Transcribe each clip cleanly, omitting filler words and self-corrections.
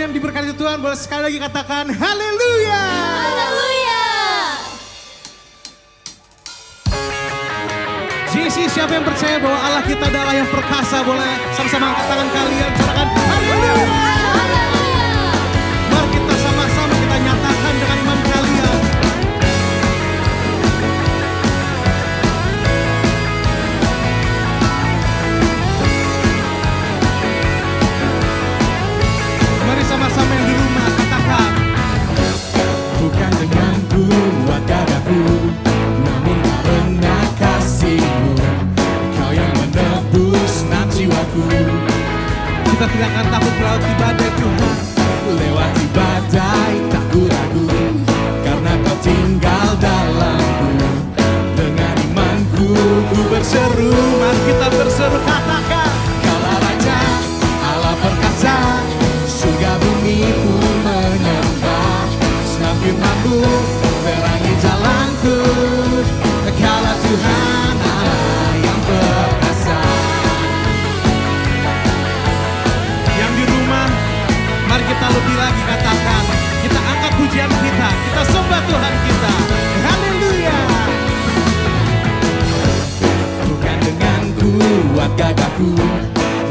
yang diberkati Tuhan boleh sekali lagi katakan haleluya. Haleluya. Sisi siapa yang percaya bahwa Allah kita adalah yang perkasa, boleh sama-sama angkat tangan kalian, katakan haleluya. Mari kita sama-sama kita nyatakan dengan iman kalian. Mari sama-sama yang di rumah katakan. Bukan dengan kuat dadaku, namun karena kasih-Mu, Kau yang menebus nan jiwaku. Kita tidak akan takut melewati badai Tuhan. Lewati badai tak ragu, karena Kau tinggal dalamku. Dengan imanku ku berseru, Mari kita berseru katakan. Kaulah Raja, Allah perkasa, surga bumi pun menyembah. Senang firman-Mu terangi jalanku, Kaulah Tuhan Allah yang perkasa. Yang di rumah, mari kita lebih lagi katakan. Kita angkat pujian kita sembah Tuhan kita. Haleluya. Bukan dengan kuat gagahku,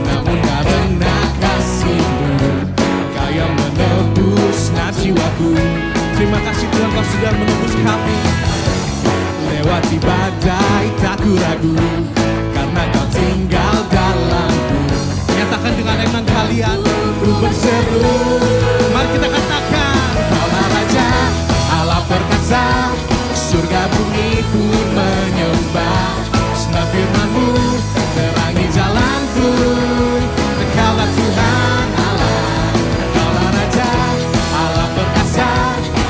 namun karena kasih-Mu, Kau yang menebus nan jiwaku. Terima kasih Tuhan, Kau sudah menebus kami. Lewati badai tak ragu, karena Kau tinggal dalamku. Nyatakan dengan iman kalian. Ku berseru, Mari kita katakan. Kaulah Raja, Allah perkasa, surga bumi pun menyembah. Senang firman-Mu terangi jalanku, Kaulah Tuhan Allah, Kaulah Raja, Allah perkasa,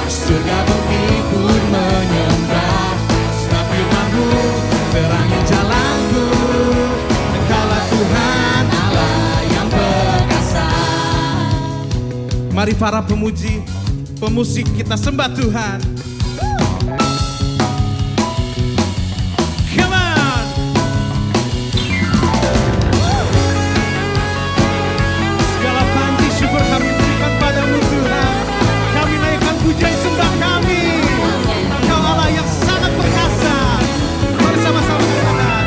surga bumi pun menyembah. Senang firman-Mu terangi jalanku, Kaulah Tuhan Allah yang perkasa. Mari para pemuji, pemusik kita sembah Tuhan. Come on. Segala panji syukur kami berikan padamu Tuhan. Kami naikkan pujian sembah kami. Kau Allah yang sangat perkasa. Mari sama-sama katakan.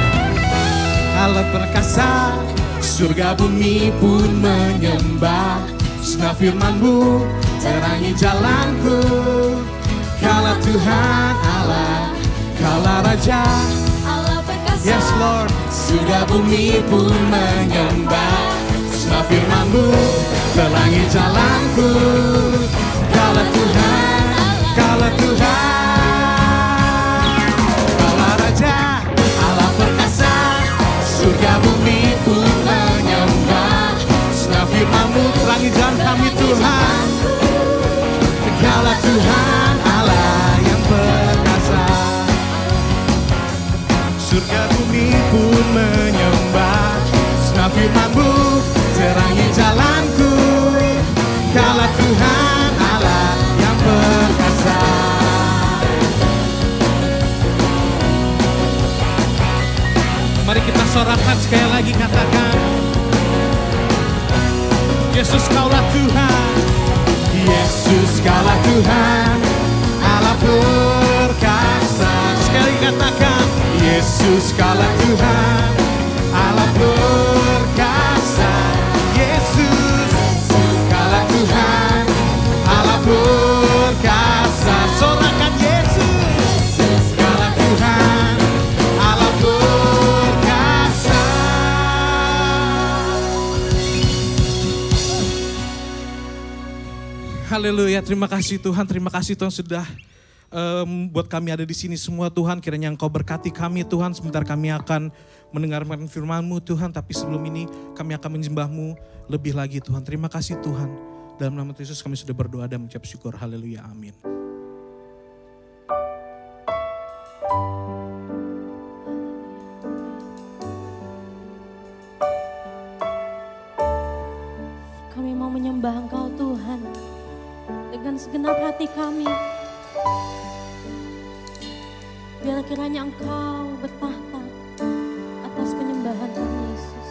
Allah perkasa, surga bumi pun menyembah. Senang firman-Mu terangi jalanku, Kaulah Tuhan Allah, Kaulah Raja, Allah perkasa. Yes Lord. surga bumi pun menyembah. Senang firman-Mu terangi jalanku, Kaulah Tuhan, Kaulah Tuhan, Kaulah Raja, Allah perkasa, surga bumi pun menyembah. Senang firman-Mu Terangi jalan kami Tuhan. Kaulah Tuhan Allah yang perkasa. Surga bumi pun menyembah. Senang firman-Mu terangi jalanku, Kaulah Tuhan Allah yang perkasa. Mari kita sorakan sekali lagi katakan. Yesus Kaulah Tuhan. Yesus Kaulah Tuhan Allah perkasa. Sekali katakan. Yesus Kaulah Tuhan Allah perkasa. Yesus Kaulah Tuhan Allah perkasa. sorakan Yesus. Kaulah Tuhan Allah perkasa. Haleluya, terima kasih Tuhan sudah buat kami ada di sini semua Tuhan. Kiranya Engkau berkati kami Tuhan. Sebentar kami akan mendengarkan firman-Mu Tuhan. Tapi sebelum ini kami akan menyembah-Mu lebih lagi Tuhan. Terima kasih Tuhan. Dalam nama Yesus kami sudah berdoa dan mengucap syukur. Haleluya, amin. Kami mau menyembah Engkau Tuhan dengan segenap hati kami. Biar kiranya Engkau bertahta atas penyembahan kami Yesus.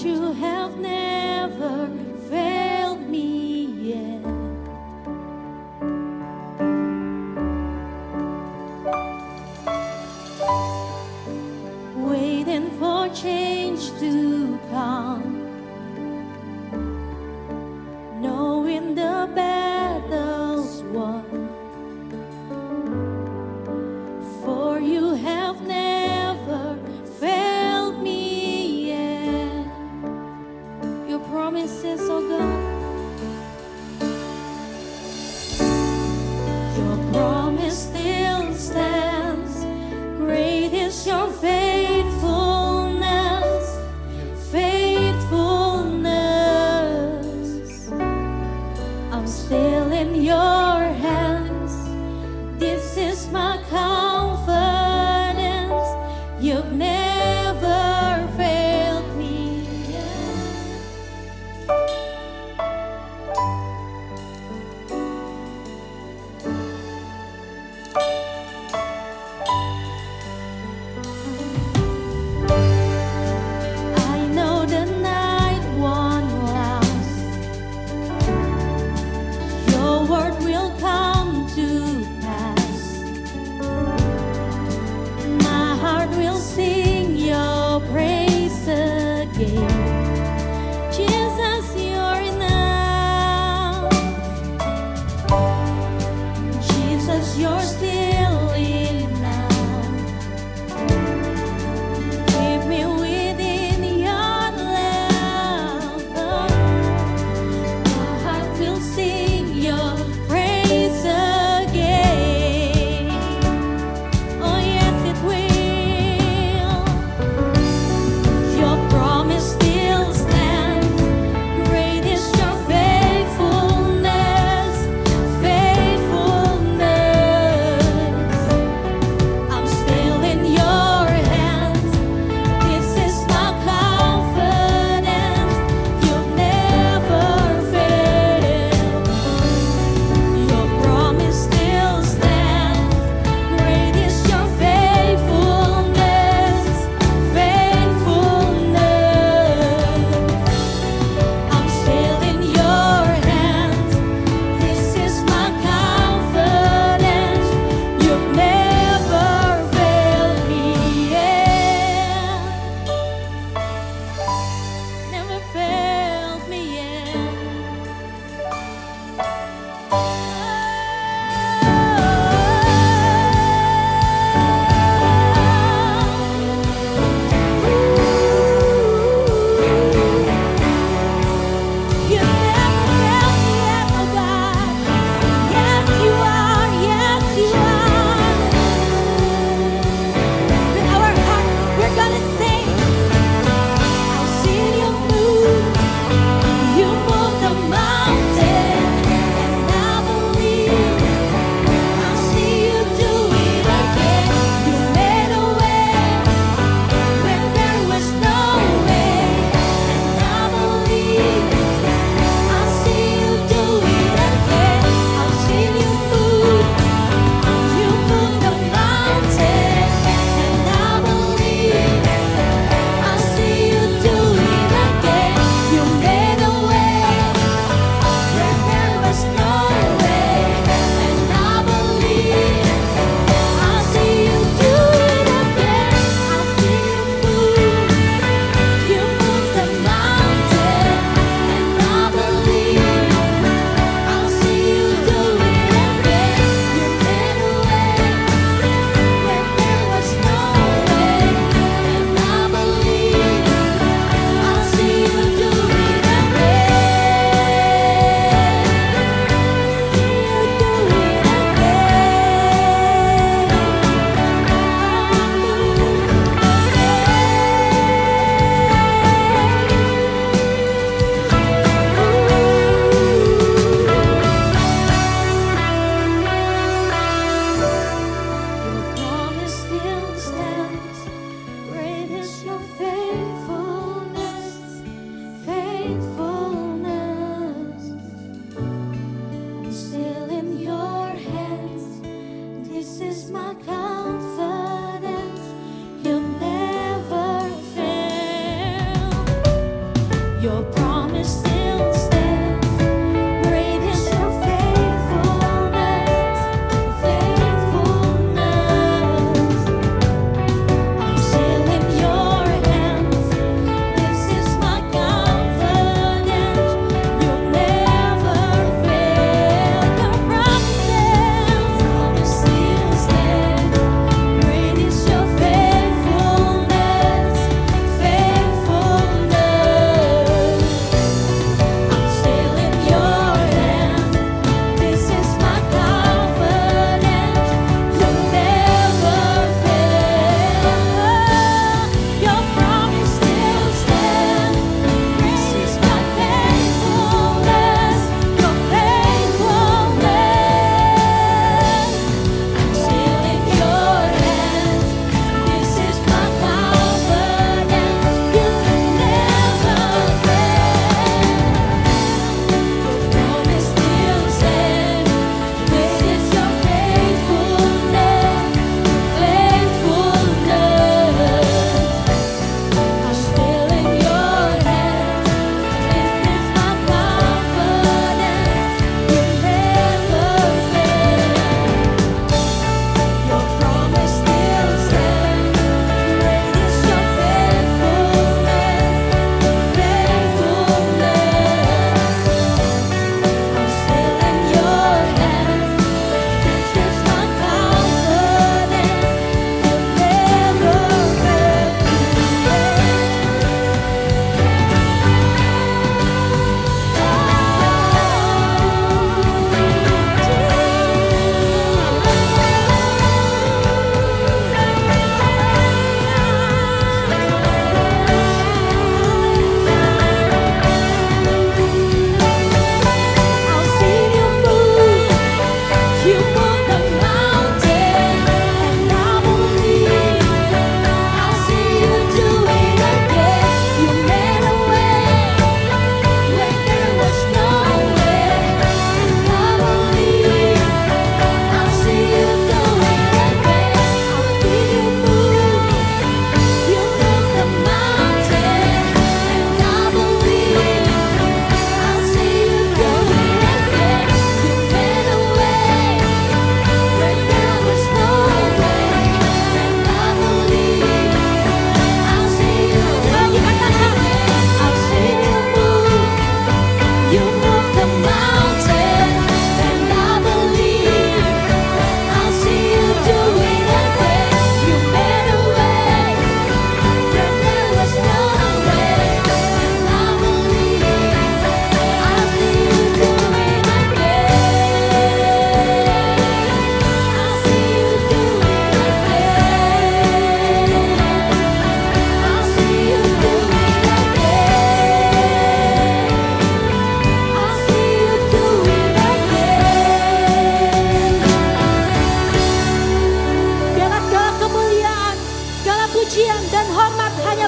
you have never failed me yet. Waiting for change to come, knowing the battle's won. For you have never failed me yet. Your promises, oh God. Your promise still stands. Great is your faithfulness, faithfulness. I'm still in your hands. This is my confidence. You've never failed me yet.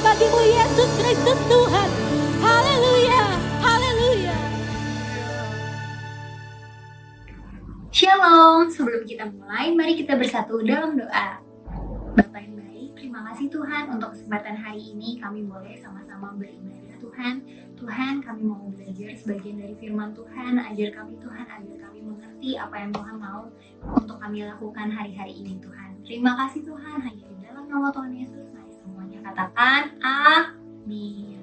bagimu Yesus Kristus Tuhan. Haleluya, haleluya. Shalom, sebelum kita mulai, mari kita bersatu dalam doa. Bapa yang baik, terima kasih Tuhan untuk kesempatan hari ini kami boleh sama-sama beribadah Tuhan. Tuhan, kami mau belajar sebagian dari firman Tuhan, ajar kami Tuhan, agar kami mengerti apa yang Tuhan mau untuk kami lakukan hari-hari ini Tuhan. Terima kasih Tuhan, hanya di dalam nama Tuhan Yesus, mari semuanya katakan amin.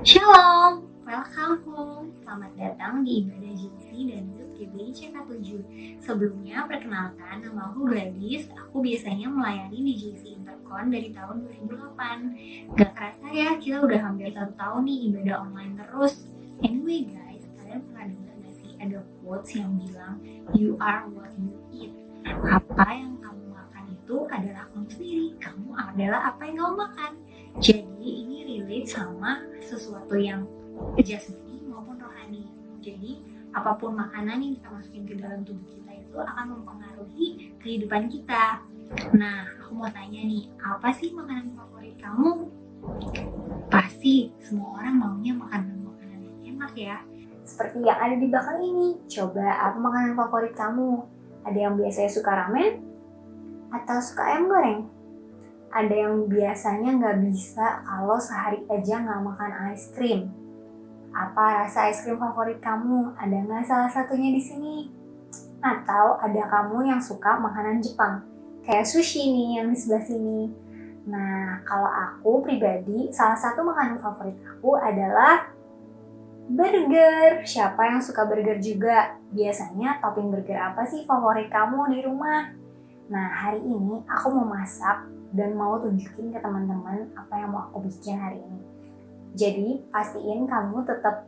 Shalom, welcome home. Selamat datang di ibadah JC dan Youth GBI CK7. Sebelumnya, perkenalkan, nama aku Gladys. Aku biasanya melayani di JC Intercon dari tahun 2008. Gak kerasa ya, kita udah hampir 1 tahun nih ibadah online terus. Anyway guys, kalian pernah dengar gak sih ada quotes yang bilang, you are what you eat. Apa yang kamu makan itu adalah kamu sendiri. Kamu adalah apa yang kamu makan. Jadi ini relate sama sesuatu yang jasmani maupun rohani. Jadi apapun makanan yang kita masukin ke dalam tubuh kita itu akan mempengaruhi kehidupan kita. Nah, aku mau tanya nih, apa sih makanan favorit kamu? Pasti semua orang maunya makanan-makanan yang enak ya. Seperti yang ada di belakang ini. Coba apa makanan favorit kamu? Ada yang biasanya suka ramen? Atau suka ayam goreng? Ada yang biasanya nggak bisa kalau sehari aja nggak makan es krim. Apa rasa es krim favorit kamu? Ada nggak salah satunya di sini? Atau ada kamu yang suka makanan Jepang? Kayak sushi nih yang di sebelah sini. Nah, kalau aku pribadi, salah satu makanan favorit aku adalah burger. Siapa yang suka burger juga? Biasanya topping burger apa sih favorit kamu di rumah? Nah, hari ini aku mau masak dan mau tunjukin ke teman-teman apa yang mau aku bikin hari ini. Jadi, pastiin kamu tetap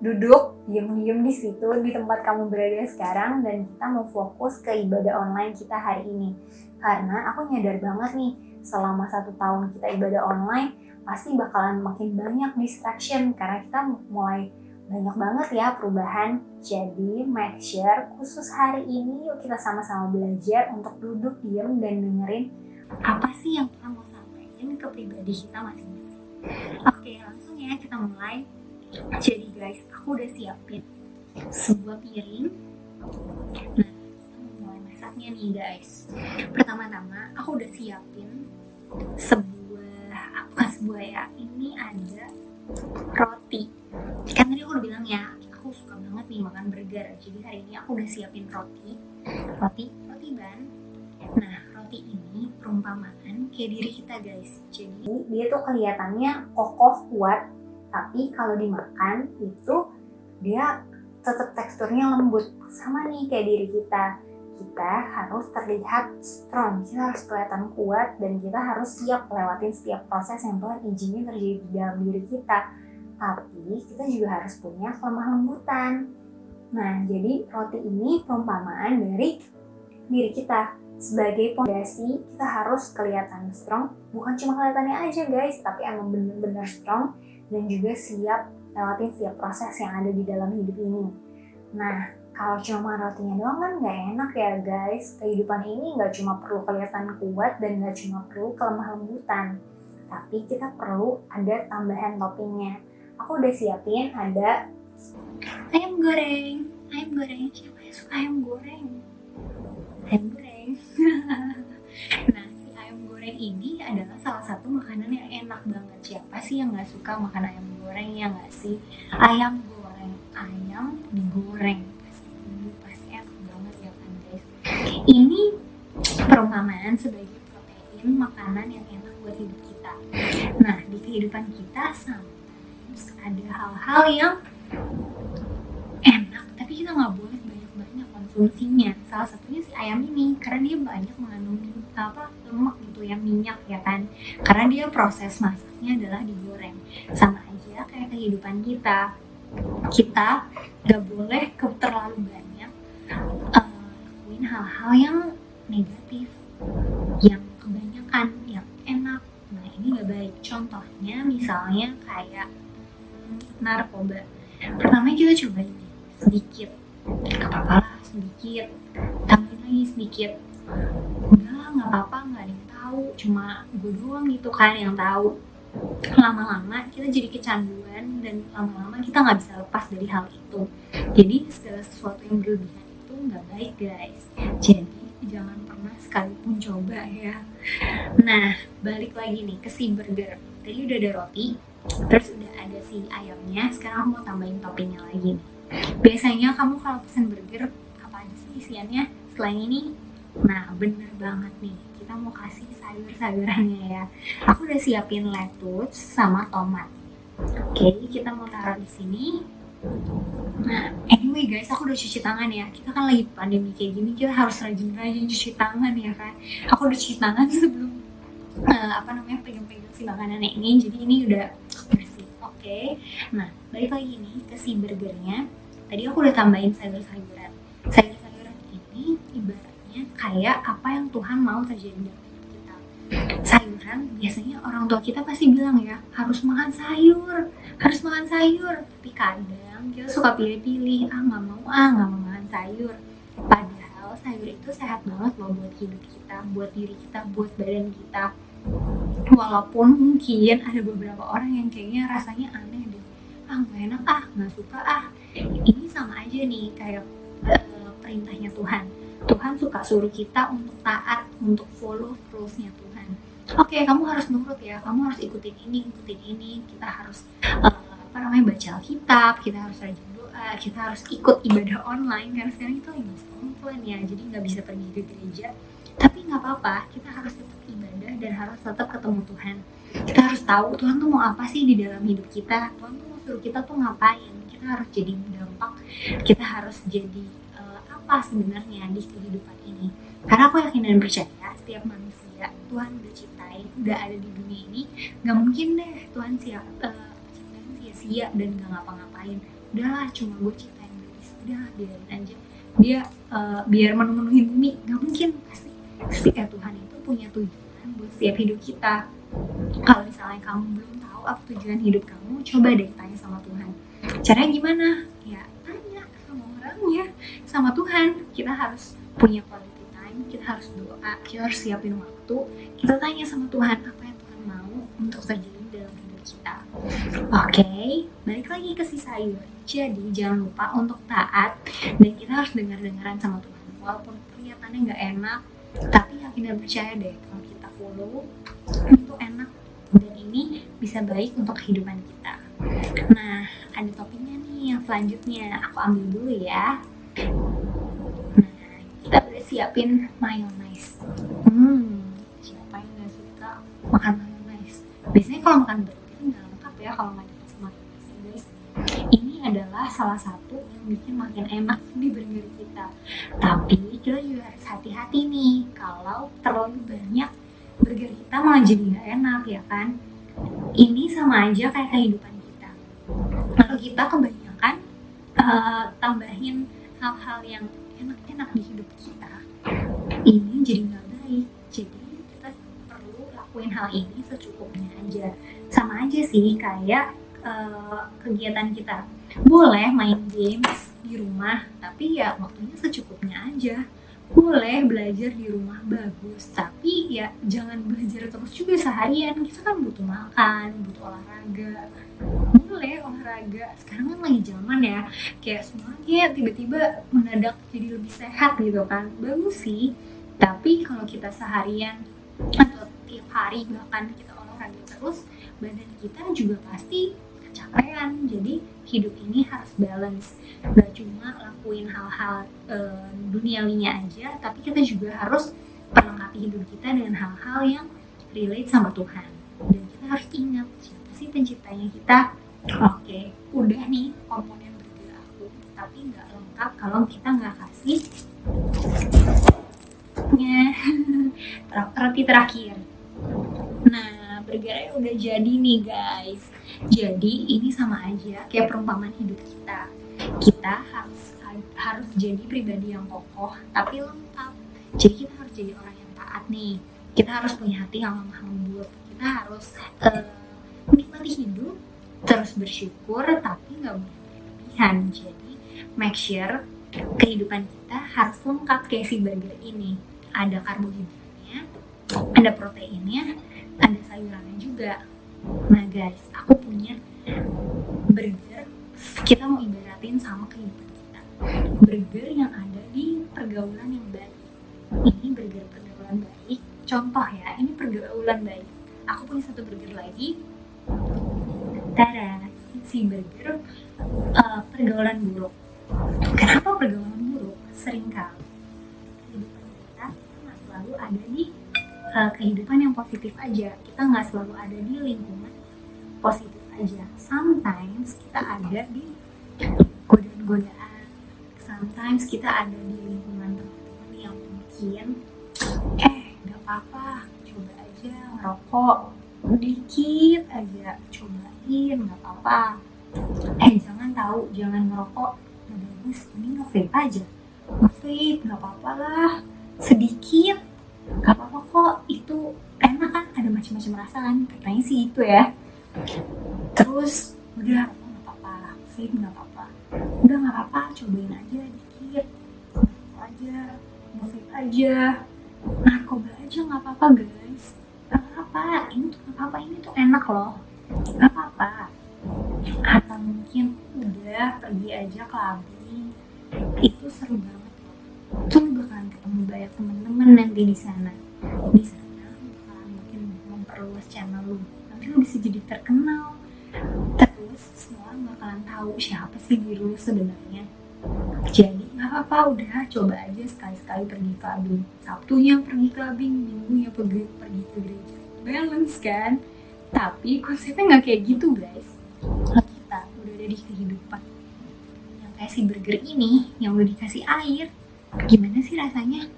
duduk, diem-diem di situ, di tempat kamu berada sekarang, dan kita mau fokus ke ibadah online kita hari ini. Karena aku nyadar banget nih, selama 1 tahun kita ibadah online, pasti bakalan makin banyak distraction, karena kita mulai banyak banget ya perubahan. Jadi, make sure khusus hari ini, yuk kita sama-sama belajar untuk duduk, diem, dan dengerin apa sih yang Tuhan mau sampaikan ke pribadi kita masing-masing. Oke, langsung ya kita mulai. Jadi guys, aku udah siapin sebuah piring. Nah, kita mau mulai masaknya nih guys. Pertama-tama aku udah siapin ini ada roti. Kan tadi aku udah bilang ya, aku suka banget nih makan burger. Jadi hari ini aku udah siapin roti ban. Nah, roti ini perumpamaan kayak diri kita guys. Jadi dia tuh kelihatannya kokoh, kuat, tapi kalau dimakan itu dia tetap teksturnya lembut. Sama nih kayak diri kita. Kita harus terlihat strong, kita harus kelihatan kuat, dan kita harus siap lewatin setiap proses yang Tuhan izinin terjadi di dalam diri kita. Tapi kita juga harus punya kelemah lembutan. Nah, jadi roti ini perumpamaan dari diri kita. Sebagai pondasi, kita harus kelihatan strong, bukan cuma kelihatannya aja guys, tapi emang bener-bener strong dan juga siap lewatin setiap proses yang ada di dalam hidup ini. Nah, kalau cuma rotinya doang kan nggak enak ya guys. Kehidupan ini nggak cuma perlu kelihatan kuat dan nggak cuma perlu kelemah lembutan, tapi kita perlu ada tambahan toppingnya. Aku udah siapin ada ayam goreng. Siapa yang suka ayam goreng? Nah, si ayam goreng ini adalah salah satu makanan yang enak banget. Siapa sih yang nggak suka makan ayam goreng, ya nggak sih? Ayam digoreng pasti enak banget ya kan guys. Ini perumpamaan sebagai protein makanan yang enak buat hidup kita. Nah, di kehidupan kita sometimes ada hal-hal yang enak tapi kita nggak boleh banyak konsumsinya. Salah satunya si ayam ini, karena dia banyak mengandung lemak gitu ya, minyak ya kan, karena dia proses masaknya adalah digoreng. Sama aja kayak kehidupan kita gak boleh terlalu banyak lakuin hal-hal yang negatif, yang kebanyakan, yang enak. Nah, ini gak baik. Contohnya misalnya kayak narkoba. Pertama kita coba ini sedikit, gak apa-apa lah sedikit, tambahin lagi sedikit, udahlah gak apa-apa, gak ada yang tahu, cuma gue doang gitu kan yang tahu. lama-lama kita jadi kecanduan dan lama-lama kita nggak bisa lepas dari hal itu. Jadi segala sesuatu yang berlebihan itu nggak baik guys. Jadi jangan pernah sekalipun coba ya. Nah balik lagi nih ke si burger. Tadi udah ada roti, terus udah ada si ayamnya. Sekarang aku mau tambahin toppingnya lagi nih. Biasanya kamu kalau pesen burger apa aja sih isiannya selain ini? Nah bener banget nih, kita mau kasih sayur-sayurannya ya. Aku udah siapin lettuce sama tomat. Oke, kita mau taruh di sini. Nah, anyway guys, aku udah cuci tangan ya. Kita kan lagi pandemi kayak gini, kita harus rajin-rajin cuci tangan ya kan. Aku udah cuci tangan sebelum pegang-pegang si makanan ini. Jadi ini udah bersih. Oke. Nah, balik lagi nih ke si burgernya. Tadi aku udah tambahin sayur-sayuran. Sayur-sayuran ini ibaratnya kayak apa yang Tuhan mau terjadi dalam hidup kita. Sayuran, biasanya orang tua kita pasti bilang ya, harus makan sayur. Tapi kadang kita suka pilih-pilih, nggak mau makan sayur. Padahal sayur itu sehat banget loh buat hidup kita, buat diri kita, buat badan kita. Walaupun mungkin ada beberapa orang yang kayaknya rasanya aneh deh, nggak enak, nggak suka. Ini sama aja nih kayak perintahnya Tuhan. Tuhan suka suruh kita untuk taat, untuk follow rules-nya Tuhan. Oke, kamu harus nurut ya, kamu harus ikutin ini. Kita harus baca Alkitab, kita harus rajin doa, kita harus ikut ibadah online karena sekarang itu lagi masa online ya, jadi nggak bisa pergi ke gereja. Tapi nggak apa-apa, kita harus tetap ibadah dan harus tetap ketemu Tuhan. Kita harus tahu Tuhan tuh mau apa sih di dalam hidup kita. Tuhan tuh mau suruh kita tuh ngapain. Kita harus jadi dampak, kita harus jadi apa sebenarnya di kehidupan ini. Karena aku yakin dan percaya setiap manusia Tuhan udah ciptain, udah ada di dunia ini, nggak mungkin deh Tuhan ciptain sia-sia dan nggak ngapa-ngapain. Udahlah, cuma gue ciptain Blis, udahlah biarin aja dia biar memenuhi bumi. Nggak mungkin, pasti setiap Tuhan itu punya tujuan buat setiap hidup kita. Kalau misalnya kamu belum tahu apa tujuan hidup kamu, coba deh tanya sama Tuhan. Caranya gimana? Ya tanya sama orangnya, sama Tuhan. Kita harus punya quality time, kita harus doa, kita harus siapin waktu, kita tanya sama Tuhan apa yang Tuhan mau untuk terjadi dalam hidup kita. Oke, balik lagi ke si sayur. Jadi jangan lupa untuk taat dan kita harus dengar-dengaran sama Tuhan. Walaupun kelihatannya nggak enak, tapi yakin dan percaya deh kalau kita follow itu enak dan ini bisa baik untuk kehidupan kita. Nah, ada toppingnya nih yang selanjutnya. Aku ambil dulu ya. Nah, kita udah siapin mayonnaise. Siapa yang nggak suka makan mayonnaise? Biasanya kalau makan burger nggak lengkap ya kalau nggak dikasih mayonnaise, guys. Ini adalah salah satu yang bikin makin enak di burger kita. Tapi kita juga harus hati-hati nih kalau terlalu banyak burger kita malah jadi nggak enak ya kan. Ini sama aja kayak kehidupan kita. Kalau kita kebanyakan tambahin hal-hal yang enak-enak di hidup kita, ini jadi nggak baik. Jadi kita perlu lakuin hal ini secukupnya aja. Sama aja sih kayak kegiatan kita. Boleh main games di rumah, tapi ya waktunya secukupnya aja. Boleh belajar di rumah bagus, tapi ya jangan belajar terus juga seharian. Kita kan butuh makan, butuh olahraga. Boleh olahraga, sekarang kan lagi zaman ya, kayak semuanya tiba-tiba mendadak jadi lebih sehat gitu kan. Bagus sih, tapi kalau kita seharian atau tiap hari bahkan kita olahraga terus, badan kita juga pasti kecapean. Jadi hidup ini harus balance, gak cuma lakuin hal-hal duniawinya aja, tapi kita juga harus melengkapi hidup kita dengan hal-hal yang relate sama Tuhan. Dan kita harus ingat siapa sih penciptanya kita. Oke, udah nih komponen burger aku, tapi nggak lengkap kalau kita nggak kasih roti terakhir. Nah, burgernya udah jadi nih guys. Jadi ini sama aja kayak perumpamaan hidup kita. Kita harus jadi pribadi yang kokoh tapi lengkap. Jadi kita harus jadi orang yang taat nih. Kita harus punya hati yang lemah lembut. Kita harus menikmati hidup, terus bersyukur tapi nggak boleh berlebihan. Jadi make sure kehidupan kita harus lengkap kayak si burger ini. Ada karbohidratnya, ada proteinnya, ada sayurannya juga. Nah guys, aku punya burger, kita mau ibaratin sama kehidupan kita. Burger yang ada di pergaulan yang baik. Ini burger pergaulan baik. Contoh ya, ini pergaulan baik. Aku punya satu burger lagi. Tada, si burger pergaulan buruk. Kenapa pergaulan buruk? Seringkali kehidupan kita nggak selalu ada di kehidupan yang positif aja. Kita nggak selalu ada di lingkungan positif aja. Sometimes kita ada di godaan-godaan. Sometimes kita ada di lingkungan teman-teman yang mungkin gak apa-apa, coba aja ngerokok dikit aja, cobain, gak apa-apa. Jangan ngerokok, gak bagus, ini nge-vape aja. Nge-vape gak apa-apa lah, sedikit gak apa-apa kok, itu enak kan, ada macam-macam rasa kan, katanya sih itu ya. Terus udah gak apa-apa, vape gak apa-apa, udah gak apa-apa, cobain aja dikit, aja nge-vape aja, narkoba aja gak apa-apa guys, gak apa-apa, ini tuh gak apa-apa, ini tuh enak loh, gak apa-apa. Atau mungkin udah pergi aja clubbing, itu seru banget loh, tuh lu bakalan ketemu banyak temen-temen nanti di sana lu bakalan mungkin memperluas channel lu, nanti lu bisa jadi terkenal, terus semua orang bakalan tahu siapa sih diri lu sebenarnya. Jadi nggak apa-apa, udah coba aja sekali-sekali pergi clubbing. Sabtunya pergi clubbing, minggunya pergi ke gereja. Balance kan? Tapi konsepnya nggak kayak gitu guys. Kalau kita udah ada di kehidupan yang kayak si burger ini, yang udah dikasih air, gimana sih rasanya?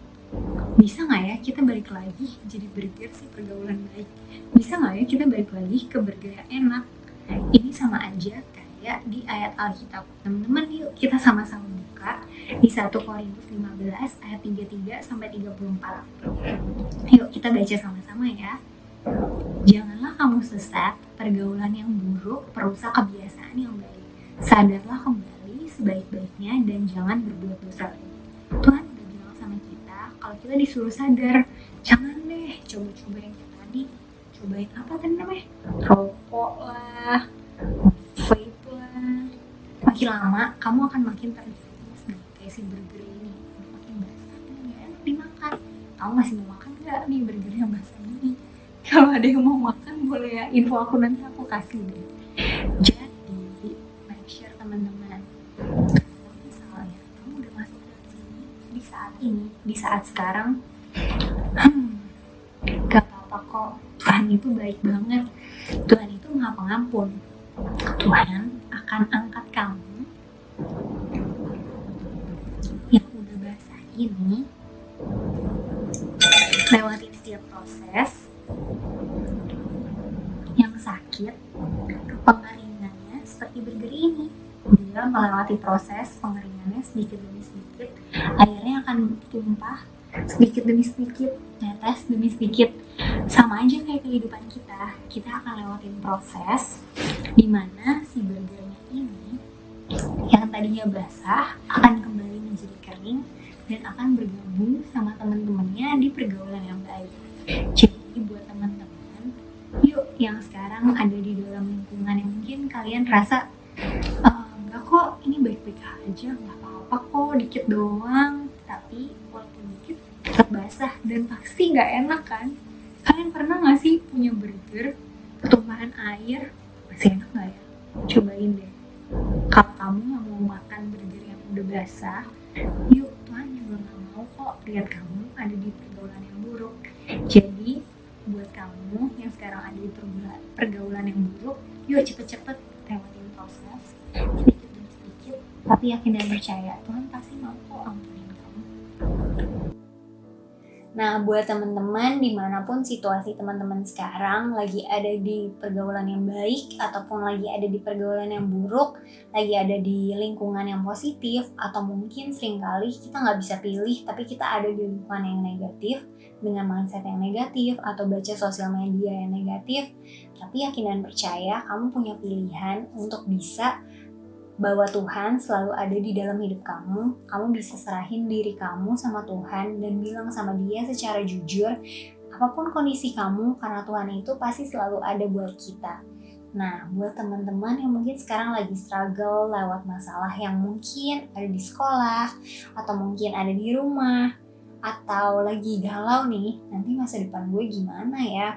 Bisa nggak ya kita balik lagi jadi burger si pergaulan baik? Bisa nggak ya kita balik lagi ke burger yang enak? Ini sama aja kayak di ayat Alkitab. Teman-teman yuk kita sama-sama buka di 1 Korintus 15 ayat 33 sampai 34. Yuk kita baca sama-sama ya. Janganlah kamu sesat, pergaulan yang buruk perusak kebiasaan yang baik. Sadarlah kembali sebaik-baiknya dan jangan berbuat dosa lagi. Tuhan udah bilang sama kita kalau kita disuruh sadar, jangan deh coba-coba yang kayak tadi. Cobain apa tadi namanya? Rokok lah, vape lah. Makin lama kamu akan makin terjerumus nih kayak si burger ini. Udah makin basah dan gak enak dimakan. Kamu masih mau makan gak nih burger yang basah ini? Kalau ada yang mau makan boleh ya, info aku nanti aku kasih deh. Jadi make sure teman-teman, kalau misalnya kamu udah masuk di sini di saat ini, di saat sekarang, gak apa-apa kok. Tuhan itu baik banget. Tuhan itu maha pengampun. Tuhan akan angkat kamu yang udah basah ini, lewatin setiap proses yang sakit, pengeringannya seperti burger ini. Dia melewati proses pengeringannya sedikit demi sedikit, airnya akan tumpah sedikit demi sedikit, netes demi sedikit. Sama aja kayak kehidupan kita akan lewatin proses dimana si burgernya ini yang tadinya basah akan kembali menjadi kering dan akan bergabung sama teman-temannya di pergaulan yang baik. Jadi buat teman-teman, yuk yang sekarang ada di dalam lingkungan yang mungkin kalian rasa enggak kok, ini baik-baik aja, nggak apa-apa kok, dikit doang, tapi walaupun dikit tetap basah dan pasti nggak enak kan? Kalian pernah nggak sih punya burger ketumpahan air, masih enak nggak ya? Cobain deh. Kalau kamu nggak mau makan burger yang udah basah, yuk Tuhan juga nggak mau kok lihat kamu ada di pergaulan yang buruk. Jadi buat kamu yang sekarang ada di pergaulan yang buruk, yuk cepet-cepet lewatin proses sedikit demi sedikit, tapi yakin dan percaya Tuhan pasti mau kok ampunin kamu. Nah, buat teman-teman dimanapun situasi teman-teman sekarang lagi ada di pergaulan yang baik ataupun lagi ada di pergaulan yang buruk, lagi ada di lingkungan yang positif, atau mungkin seringkali kita nggak bisa pilih tapi kita ada di lingkungan yang negatif dengan mindset yang negatif atau baca sosial media yang negatif, tapi yakin dan percaya kamu punya pilihan untuk bisa bahwa Tuhan selalu ada di dalam hidup kamu. Kamu bisa serahin diri kamu sama Tuhan dan bilang sama Dia secara jujur, apapun kondisi kamu, karena Tuhan itu pasti selalu ada buat kita. Nah, buat teman-teman yang mungkin sekarang lagi struggle lewat masalah yang mungkin ada di sekolah, atau mungkin ada di rumah, atau lagi galau nih, nanti masa depan gue gimana ya?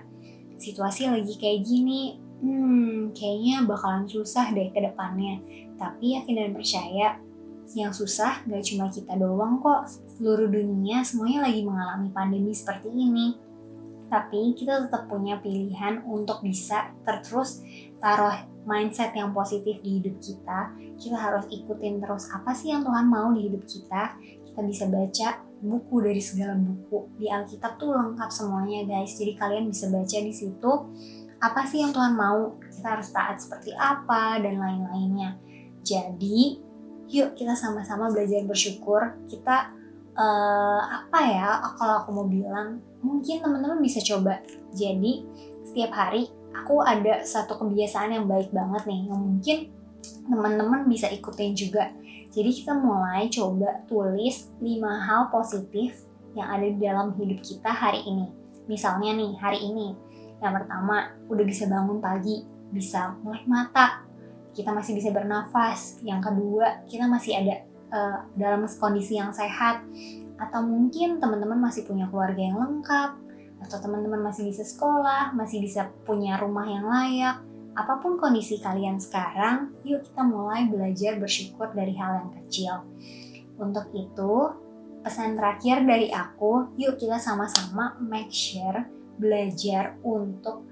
Situasi lagi kayak gini, kayaknya bakalan susah deh ke depannya. Tapi yakin dan percaya, yang susah gak cuma kita doang kok. Seluruh dunia semuanya lagi mengalami pandemi seperti ini. Tapi kita tetap punya pilihan untuk bisa terus taruh mindset yang positif di hidup kita. Kita harus ikutin terus apa sih yang Tuhan mau di hidup kita. Kita bisa baca buku dari segala buku. Di Alkitab tuh lengkap semuanya guys. Jadi kalian bisa baca di situ apa sih yang Tuhan mau. Kita harus taat seperti apa dan lain-lainnya. Jadi yuk kita sama-sama belajar bersyukur. Kita kalau aku mau bilang, mungkin teman-teman bisa coba. Jadi setiap hari aku ada satu kebiasaan yang baik banget nih, yang mungkin teman-teman bisa ikutin juga. Jadi kita mulai coba tulis 5 hal positif yang ada di dalam hidup kita hari ini. Misalnya nih, hari ini yang pertama, udah bisa bangun pagi, bisa melek mata, kita masih bisa bernafas. Yang kedua, kita masih ada dalam kondisi yang sehat, atau mungkin teman-teman masih punya keluarga yang lengkap, atau teman-teman masih bisa sekolah, masih bisa punya rumah yang layak. Apapun kondisi kalian sekarang, yuk kita mulai belajar bersyukur dari hal yang kecil. Untuk itu, pesan terakhir dari aku, yuk kita sama-sama make sure belajar untuk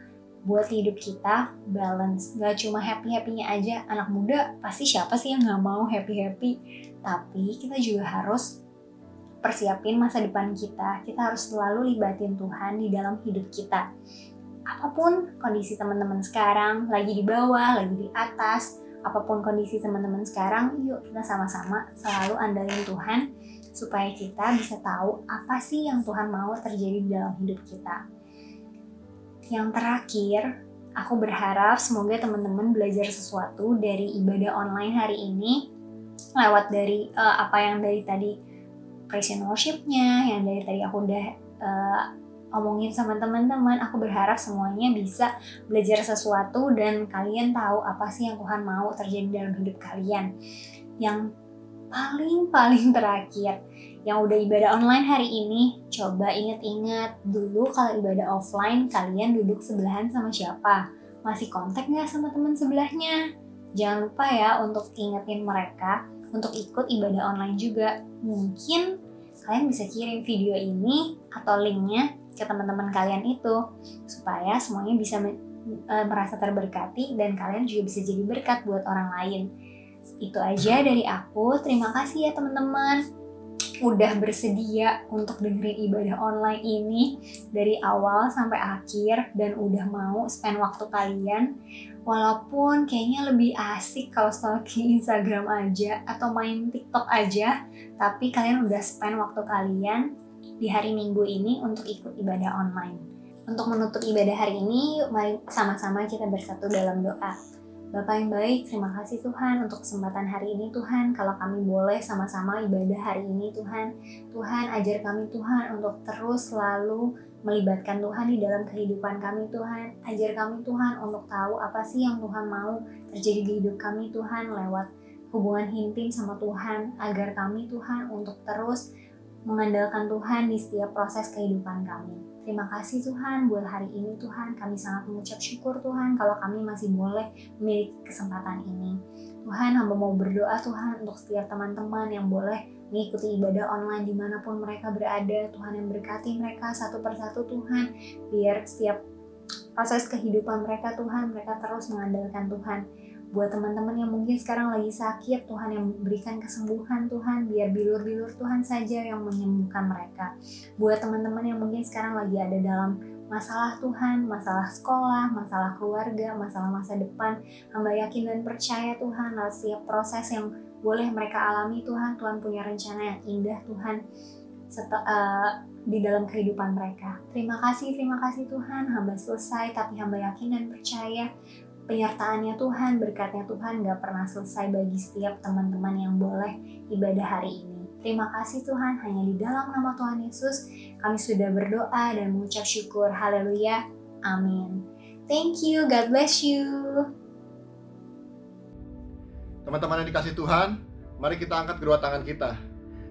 buat hidup kita balance. Gak cuma happy-happynya aja. Anak muda pasti siapa sih yang gak mau happy-happy? Tapi kita juga harus persiapin masa depan kita. Kita harus selalu libatin Tuhan di dalam hidup kita. Apapun kondisi teman-teman sekarang, lagi di bawah, lagi di atas, apapun kondisi teman-teman sekarang, yuk kita sama-sama selalu andalin Tuhan supaya kita bisa tahu apa sih yang Tuhan mau terjadi di dalam hidup kita. Yang terakhir, aku berharap semoga teman-teman belajar sesuatu dari ibadah online hari ini lewat dari apa yang dari tadi praise and worship-nya, yang dari tadi aku udah omongin sama teman-teman. Aku berharap semuanya bisa belajar sesuatu dan kalian tahu apa sih yang Tuhan mau terjadi dalam hidup kalian. Yang paling terakhir, yang udah ibadah online hari ini, coba ingat-ingat dulu kalau ibadah offline kalian duduk sebelahan sama siapa? Masih kontak gak sama teman sebelahnya? Jangan lupa ya untuk ingetin mereka untuk ikut ibadah online juga. Mungkin kalian bisa kirim video ini atau linknya ke teman-teman kalian itu supaya semuanya bisa merasa terberkati dan kalian juga bisa jadi berkat buat orang lain. Itu aja dari aku. Terima kasih ya teman-teman udah bersedia untuk dengerin ibadah online ini dari awal sampai akhir dan udah mau spend waktu kalian. Walaupun kayaknya lebih asik kalau stalking Instagram aja atau main TikTok aja, tapi kalian udah spend waktu kalian di hari Minggu ini untuk ikut ibadah online. Untuk menutup ibadah hari ini, yuk mari sama-sama kita bersatu dalam doa. Bapa yang baik, terima kasih Tuhan untuk kesempatan hari ini Tuhan. Kalau kami boleh sama-sama ibadah hari ini Tuhan. Tuhan ajar kami Tuhan untuk terus selalu melibatkan Tuhan di dalam kehidupan kami Tuhan. Ajar kami Tuhan untuk tahu apa sih yang Tuhan mau terjadi di hidup kami Tuhan lewat hubungan intim sama Tuhan. Agar kami Tuhan untuk terus mengandalkan Tuhan di setiap proses kehidupan kami. Terima kasih Tuhan buat hari ini Tuhan. Kami sangat mengucap syukur Tuhan kalau kami masih boleh memiliki kesempatan ini. Tuhan, hamba mau berdoa Tuhan untuk setiap teman-teman yang boleh mengikuti ibadah online dimanapun mereka berada. Tuhan yang berkati mereka satu persatu Tuhan. Biar setiap proses kehidupan mereka Tuhan, mereka terus mengandalkan Tuhan. Buat teman-teman yang mungkin sekarang lagi sakit, Tuhan yang berikan kesembuhan Tuhan, biar bilur-bilur Tuhan saja yang menyembuhkan mereka. Buat teman-teman yang mungkin sekarang lagi ada dalam masalah Tuhan, masalah sekolah, masalah keluarga, masalah masa depan, hamba yakin dan percaya Tuhan, lewat setiap proses yang boleh mereka alami Tuhan, Tuhan punya rencana yang indah Tuhan di dalam kehidupan mereka. Terima kasih Tuhan, hamba selesai, tapi hamba yakin dan percaya penyertaannya Tuhan, berkatnya Tuhan gak pernah selesai bagi setiap teman-teman yang boleh ibadah hari ini. Terima kasih Tuhan, hanya di dalam nama Tuhan Yesus kami sudah berdoa dan mengucap syukur. Haleluya, amin. Thank you, God bless you. Teman-teman yang dikasih Tuhan, mari kita angkat kedua tangan kita.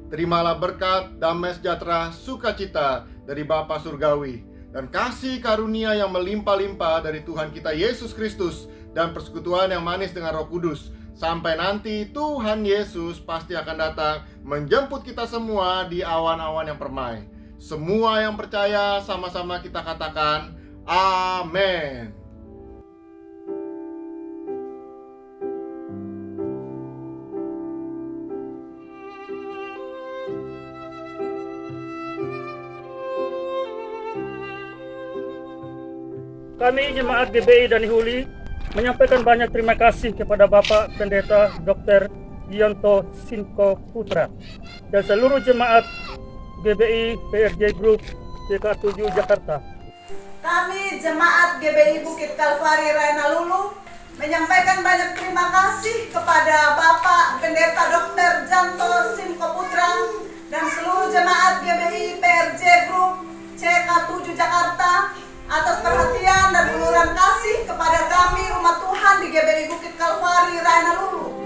Terimalah berkat, damai sejahtera, sukacita dari Bapa Surgawi, dan kasih karunia yang melimpah-limpah dari Tuhan kita Yesus Kristus, dan persekutuan yang manis dengan Roh Kudus. Sampai nanti Tuhan Yesus pasti akan datang menjemput kita semua di awan-awan yang permai. Semua yang percaya sama-sama kita katakan, amin. Kami Jemaat GBI Dani Huli menyampaikan banyak terima kasih kepada Bapak Pendeta Dr. Gionto Sinko Putra dan seluruh jemaat GBI PRJ Group CK7 Jakarta. Kami Jemaat GBI Bukit Kalvari Raina Lulu menyampaikan banyak terima kasih kepada Bapak Pendeta Dr. Janto Sinko Putra dan seluruh jemaat GBI PRJ Group CK7 Jakarta atas perhatian dan uluran kasih kepada kami umat Tuhan di GBI Bukit Kalvari Raina Lulu.